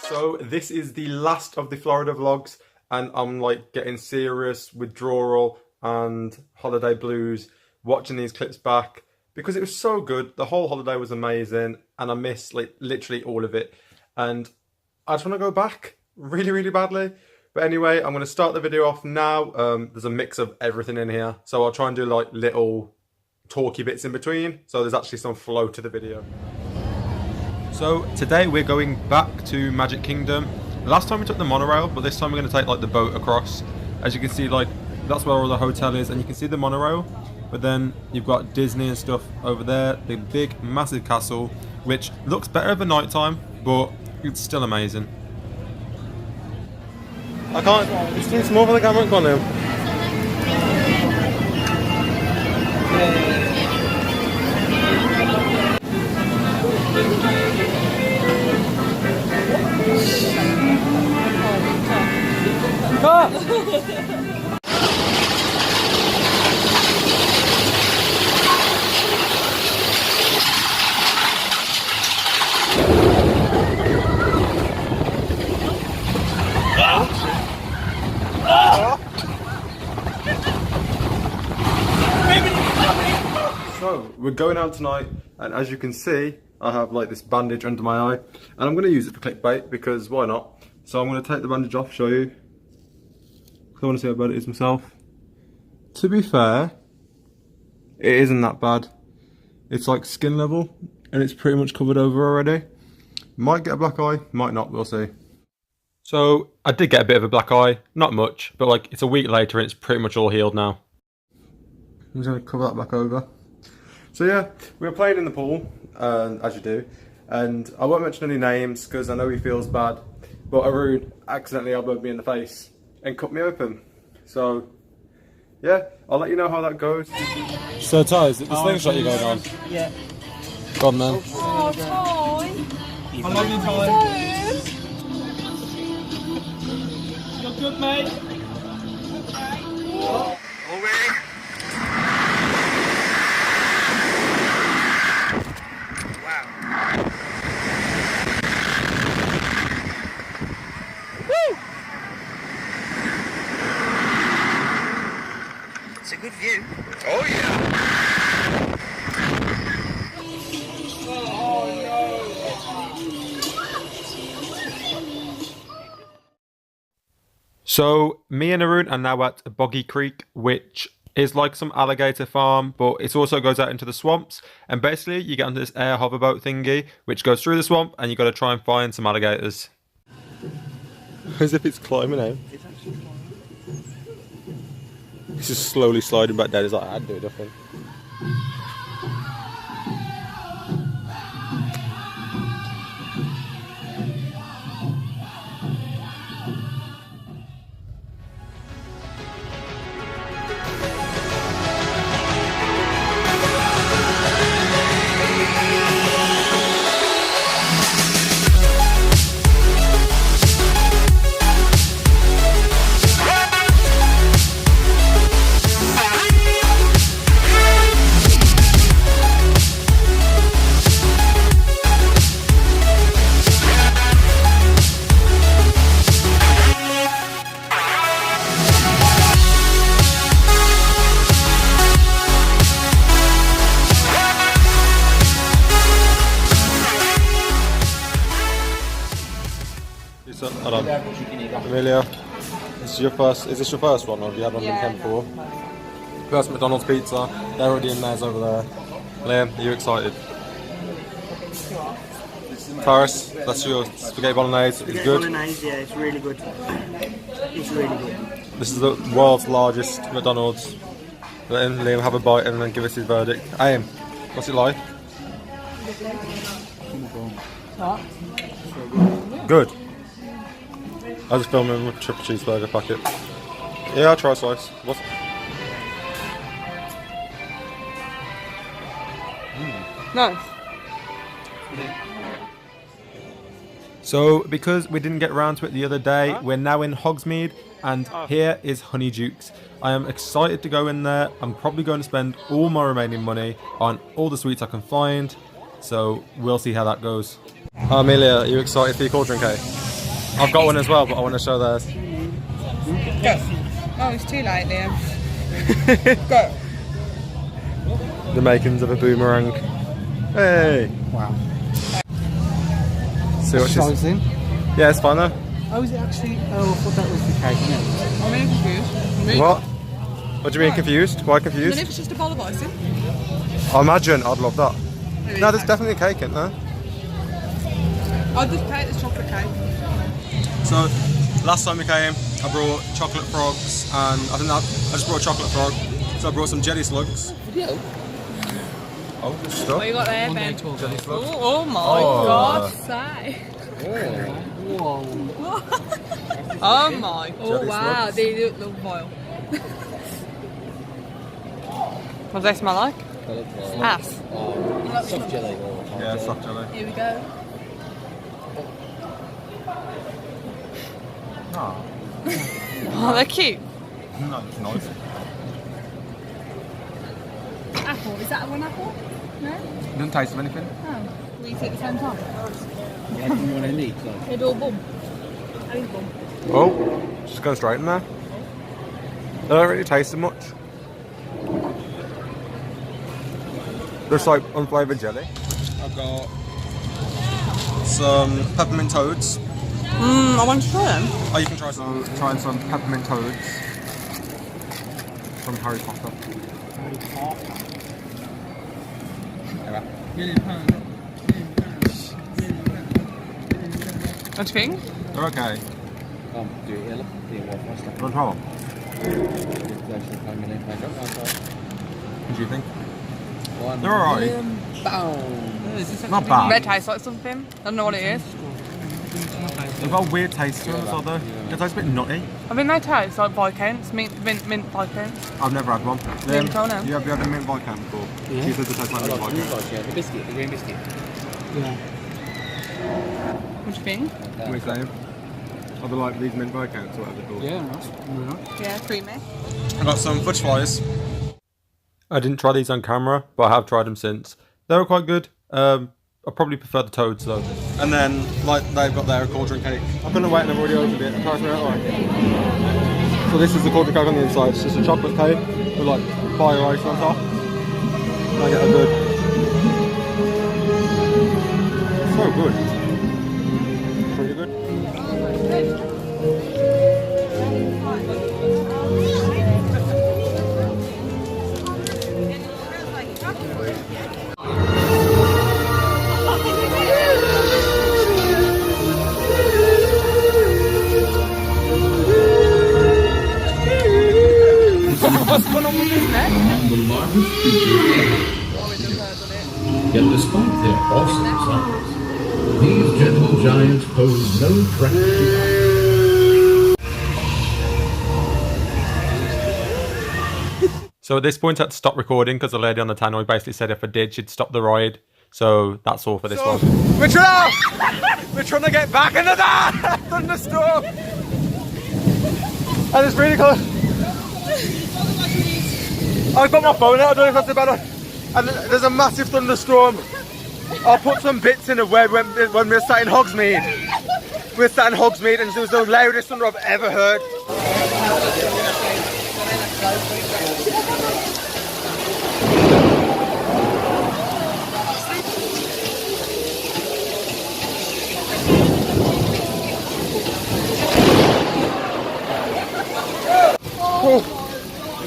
So this is the last of the Florida vlogs, and I'm like getting serious withdrawal and holiday blues watching these clips back because it was so good. The whole holiday was amazing and I missed like literally all of it, and I just want to go back really badly. But anyway, I'm going to start the video off now. There's a mix of everything in here, so I'll try and do like little talky bits in between so there's actually some flow to the video. So today we're going back to Magic Kingdom. Last time we took the monorail, but this time we're going to take like the boat across. As you can see, like that's where all the hotel is, and you can see the monorail, but then you've got Disney and stuff over there, the big massive castle, which looks better at night time, but it's still amazing. I can't, it's too small for the camera. Go on now. So we're going out tonight, and as you can see, I have like this bandage under my eye, and I'm going to use it for clickbait because why not? So I'm going to take the bandage off, show you. I want to see how bad it is myself. To be fair, it isn't that bad. It's like skin level, and it's pretty much covered over already. Might get a black eye, might not, we'll see. So I did get a bit of a black eye, not much, but like it's a week later and it's pretty much all healed now. I'm just going to cover that back over. So yeah, we were playing in the pool, as you do, and I won't mention any names because I know he feels bad, but Arun accidentally elbowed me in the face and cut me open. So yeah, I'll let you know how that goes. So Ty, is it the slingshot you're going on? Yeah. Go on then. Oh, Ty! I love you, Ty. You're good, mate. All ready? It's a good view. Oh yeah. Oh no. So me and Arun are now at Boggy Creek, which is like some alligator farm, but it also goes out into the swamps, and basically you get onto this air hoverboat thingy which goes through the swamp, and you got to try and find some alligators. As if it's climbing out. It's actually climbing. It's just slowly sliding back down. It's like, I'd do it, I think. Hold on. Amelia, is this your first one, or have you had one in Kent before? First McDonald's pizza. They're already in theirs over there. Liam, are you excited? Tiras, that's your spaghetti bolognese. It's good. Bolognese, yeah, it's really good. It's really good. This is the world's largest McDonald's. Let Liam have a bite and then give us his verdict. Aim, what's it like? Good. I was filming a triple cheeseburger packet. Yeah, I'll try a slice. What's... Nice. So, because we didn't get around to it the other day, we're now in Hogsmeade, and here is Honeydukes. I am excited to go in there. I'm probably going to spend all my remaining money on all the sweets I can find, so we'll see how that goes. Amelia, are you excited for your cauldron cake? I've got one as well, but I want to show theirs. Oh, it's too late, Liam. Go. The makings of a boomerang. Hey. Wow. See what she's... Sizing. Yeah, it's fine though. Oh, is it actually? Oh, I thought that was the cake. No. I'm really confused. What? What do you mean confused? Why And confused? if it's just a bowl of icing? I imagine, I'd love that. No, there's definitely a cake in there. I'll just take this chocolate cake. So, last time we came, I brought chocolate frogs, and I just brought a chocolate frog. So I brought some jelly slugs. Oh, good stuff. What you got there, Ben? Jelly slugs. Oh my God, say. Whoa. Oh my. Oh Jelly wow, slugs. they look vile. What do they smell like? Ass. Soft jelly. Yeah, soft jelly. Here we go. Oh, Oh, they're cute. no, it's nice. Apple, is that one apple? No? It doesn't taste of anything. Oh. We eat it at the same time. Yeah, do you want to eat? Head or bum? I eat bum. Oh, just go straight in there. They don't really taste of much. Just like unflavoured jelly. I've got some peppermint toads. I want to try them. Oh, you can try some. Trying some peppermint toads from Harry Potter. What do you think? They're okay. Do it here. Do it first. You want to try one? What do you think? They're alright. Not bad. They taste like something. I don't know what it is. They've got a weird taste to them, so they taste a bit nutty. I think they taste like Viscounts, mint Viscounts. I've never had one. Mint Conan. You have had a mint Viscount before? Yeah. She says they taste like mint Viscount. Yeah, the biscuit, the green biscuit. Yeah. What do you think? What are you saying? Are they like these mint Viscounts or whatever they're called? Yeah, nice. Yeah, creamy. I got some fudge flies. I didn't try these on camera, but I have tried them since. They were quite good. I probably prefer the toads though. And then, like they've got their cauldron cake. I couldn't wait and I've already opened it. So this is the cauldron cake on the inside. It's just a chocolate cake with like fire ice on top. And I get a good. So good. Pretty good. What's going on with this neck? The largest creatures. Yet despite their awesome size, these gentle giants pose no threat to us. So at this point I had to stop recording because the lady on the tannoy basically said if I did she'd stop the ride. So that's all for this one. We're trying to get back into that thunderstorm! And it's really close. I've got my phone out, I don't know if that's better. And there's a massive thunderstorm. I'll put some bits in of where when we were sat in Hogsmeade. We were sat in Hogsmeade and it was the loudest thunder I've ever heard.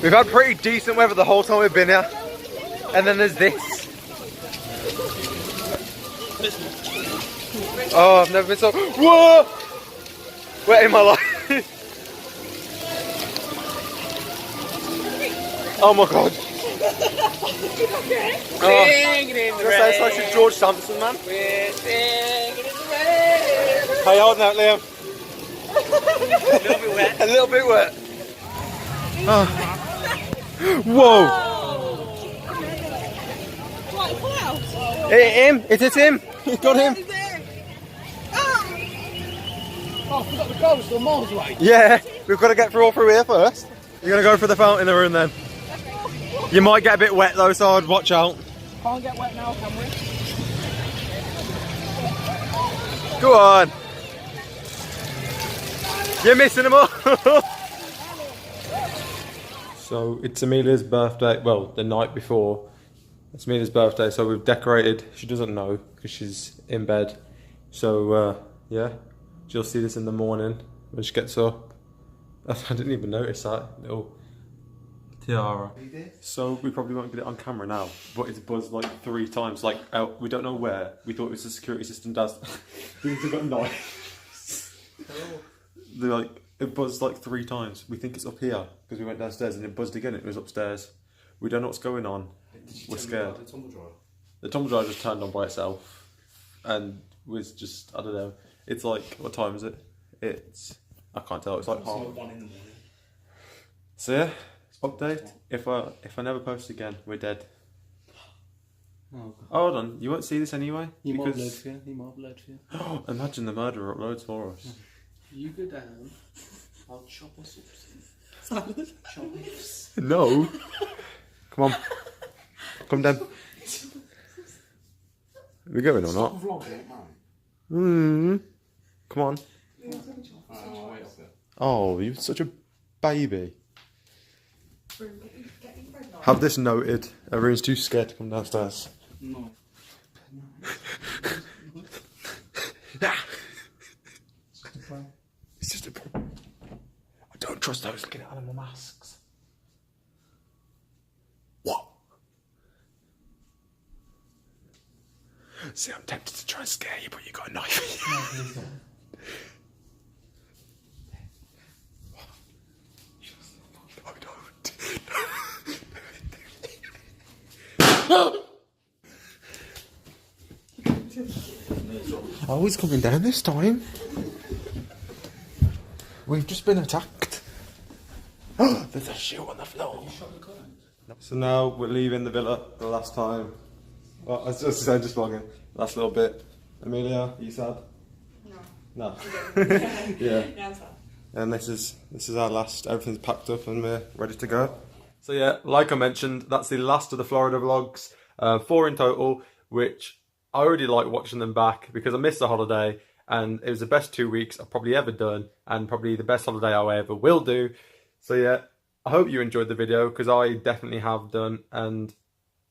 We've had pretty decent weather the whole time we've been here. And then there's this. Oh, I've never been so whoa! Wet in my life. Oh my god. Oh, that sounds like George Sampson, man. How you holding out, Liam? A little bit wet. A little bit wet. Oh. Whoa! Hit him! It hit him! He got him! Oh, I forgot the goal, still miles away. Yeah, we've got to get through all through here first. You're going to go for the fountain in the room then. You might get a bit wet though, so I'd watch out. Can't get wet now, can we? Go on. You're missing them all. So it's Amelia's birthday. Well, the night before. It's Amelia's birthday, so we've decorated. She doesn't know because she's in bed. So yeah, she'll see this in the morning when she gets up. I didn't even notice that little tiara. So we probably won't get it on camera now, but it's buzzed like 3 times. Like out, we don't know where. We thought it was the security system does. Things have got knives. They're like, it buzzed like 3 times. We think it's up here because we went downstairs and it buzzed again. It was upstairs. We don't know what's going on. We're scared. The tumble dryer just turned on by itself and was just, I don't know. It's like, what time is it? It's, I can't tell. It's like half. 1 in the morning. So yeah, update. If I never post again, we're dead. Oh, hold on. You won't see this anyway. You might upload for you. You might upload for you. Oh, imagine the murderer uploads for us. You go down. I'll chop us up some salad. Chops. No. Come on. Come down. Are we going or not? Come on. Oh, you're such a baby. Have this noted. Everyone's too scared to come downstairs. No. It's just a problem. I don't trust those looking at animal masks. What? See, I'm tempted to try and scare you, but you got a knife. No, please don't. Oh, he's coming down this time. We've just been attacked. Oh, there's a shoe on the floor. So now we're leaving the villa for the last time. Well, I was just vlogging. Last little bit. Amelia, are you sad? No. Yeah. Yeah, I'm sad. And this is our last. Everything's packed up and we're ready to go. So yeah, like I mentioned, that's the last of the Florida vlogs. 4 in total, which I already like watching them back because I missed the holiday and it was the best 2 weeks I've probably ever done and probably the best holiday I ever will do. So yeah, I hope you enjoyed the video because I definitely have done. And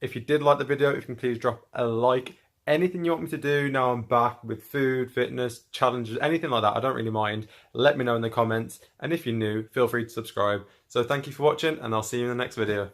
if you did like the video, if you can please drop a like. Anything you want me to do now I'm back with food, fitness, challenges, anything like that, I don't really mind. Let me know in the comments. And if you're new, feel free to subscribe. So thank you for watching and I'll see you in the next video.